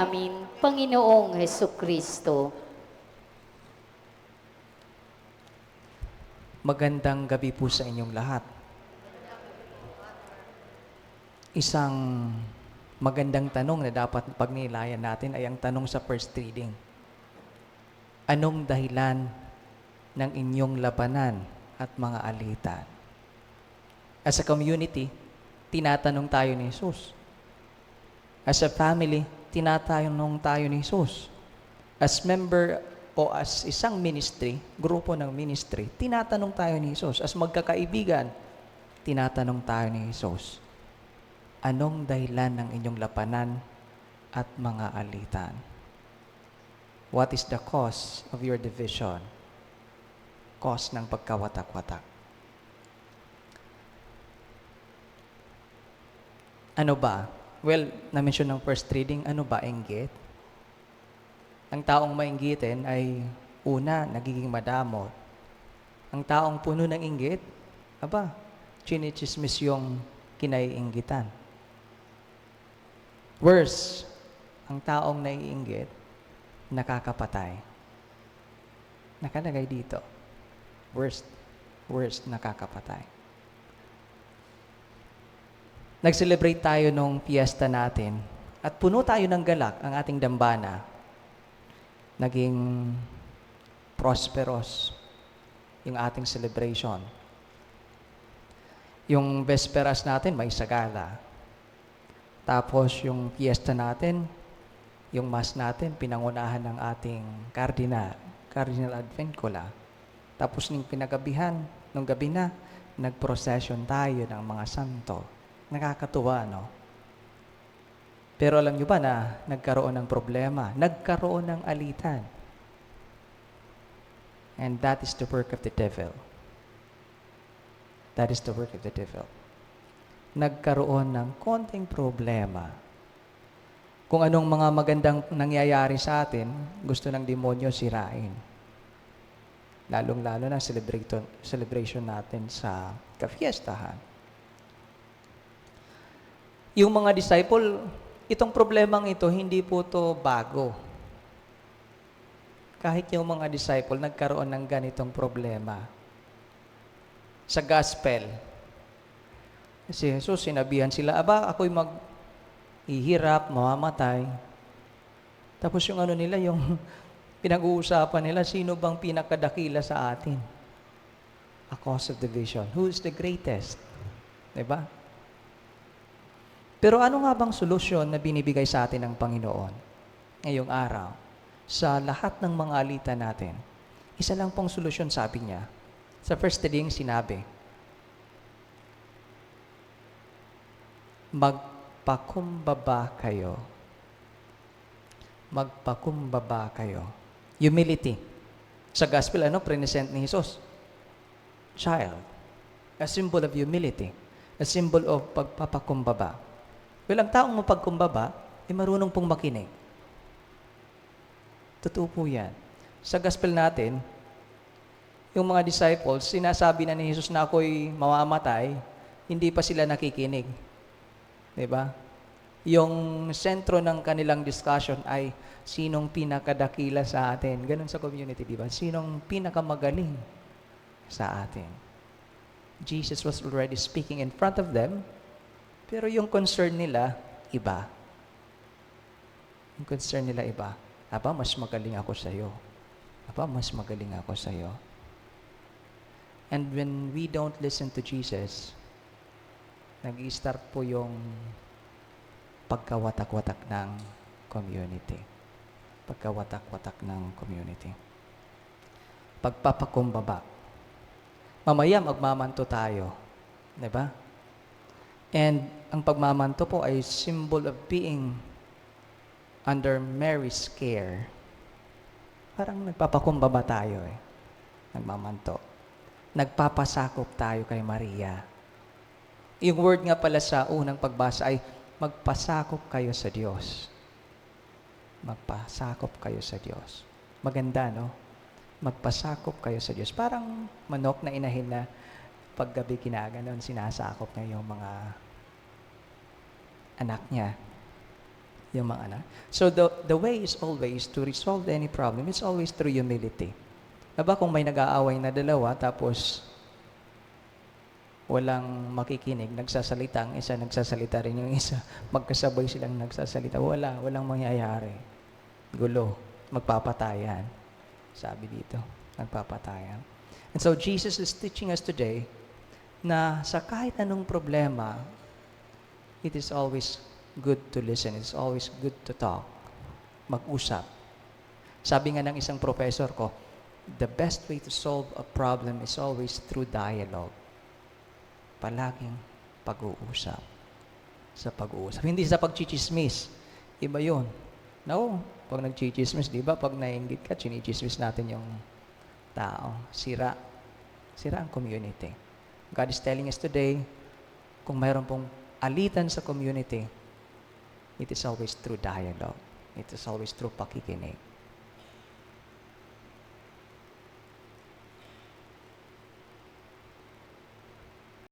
namin, Panginoong Hesukristo. Magandang gabi po sa inyong lahat. Isang magandang tanong na dapat pagnilayan natin ay ang tanong sa first reading. Anong dahilan ng inyong labanan at mga alitan? As a community, tinatanong tayo ni Jesus. As a family, tinatanong tayo ni Jesus. As member o as isang ministry, grupo ng ministry, tinatanong tayo ni Jesus. As magkakaibigan, tinatanong tayo ni Jesus. Anong dahilan ng inyong labanan at mga alitan? What is the cause of your division? Cause ng pagkawatak-watak. Ano ba? Well, na-mention ng first reading, ano ba inggit? Ang taong mainggitin ay una, nagiging madamot. Ang taong puno ng inggit, chinichismis yung kinaiinggitan. Worse, ang taong naiinggit, nakakapatay. Nakalagay dito. Worst, nakakapatay. Nag-celebrate tayo nung fiesta natin at puno tayo ng galak ang ating dambana. Naging prosperous yung ating celebration. Yung vesperas natin may sagala. Tapos yung fiesta natin, yung mass natin, pinangunahan ng ating Cardinal Advincula. Tapos nung pinagabihan, nung gabi na, nag-procession tayo ng mga santo. Nakakatuwa, no? Pero alam nyo ba na nagkaroon ng problema? Nagkaroon ng alitan. And that is the work of the devil. That is the work of the devil. Nagkaroon ng konting problema. Kung anong mga magandang nangyayari sa atin, gusto ng demonyo sirain. Lalong-lalo na celebration natin sa kafiestahan. Yung mga disciple, itong problemang ito, hindi po to bago. Kahit yung mga disciple, nagkaroon ng ganitong problema. Sa gospel, si Jesus, sinabihan sila, ako'y mag-ihirap, mamamatay. Tapos yung nila, yung pinag-uusapan nila, sino bang pinakadakila sa atin? A cause of division. Who is the greatest? Diba? Pero ano nga bang solusyon na binibigay sa atin ng Panginoon ngayong araw? Sa lahat ng mga alitan natin, isa lang pong solusyon, sabi niya. Sa first reading, sinabi, magpakumbaba kayo. Magpakumbaba kayo. Humility. Sa gospel, present ni Jesus? Child. A symbol of humility. A symbol of pagpapakumbaba. Well, ang taong mapagkumbaba, marunong pong makinig. Totoo po yan. Sa gospel natin, yung mga disciples, sinasabi na ni Jesus na ako'y mamamatay, hindi pa sila nakikinig. Diba? Yung sentro ng kanilang discussion ay, sinong pinakadakila sa atin? Ganun sa community, diba? Sinong pinakamagaling sa atin? Jesus was already speaking in front of them, pero yung concern nila, iba. Yung concern nila, iba. Mas magaling ako sa'yo. Mas magaling ako sa'yo. And when we don't listen to Jesus, nag-i-start po yung pagkawatak-watak ng community. Pagkawatak-watak ng community. Pagpapakumbaba. Mamaya magmamanto tayo. Diba? And ang pagmamanto po ay symbol of being under Mary's care. Parang nagpapakumbaba tayo Nagmamanto. Nagpapasakop tayo kay Maria. Yung word nga pala sa unang pagbasa ay magpasakop kayo sa Diyos. Magpasakop kayo sa Diyos. Maganda, no? Magpasakop kayo sa Diyos. Parang manok na inahin na paggabi kinaganon, sinasakop niya yung mga anak niya. Yung mga anak. So the way is always to resolve any problem, it's always through humility. Diba kung may nag-aaway na dalawa, tapos walang makikinig, nagsasalita ang isa, nagsasalita rin yung isa, magkasabay silang nagsasalita, walang mangyayari. Gulo, magpapatayan. Sabi dito, magpapatayan. And so Jesus is teaching us today na sa kahit anong problema, it is always good to listen. It's always good to talk. Mag-usap. Sabi nga ng isang professor ko, the best way to solve a problem is always through dialogue. Palaging pag-uusap. Sa pag-uusap. Hindi sa pagchichismis. Iba yun. No, pag nagchichismis, di ba? Pag nainggit ka, chinichismis natin yung tao. Sira. Sira ang community. God is telling us today, kung mayroon pong alitan sa community, it is always through dialogue. It is always through pakikinig.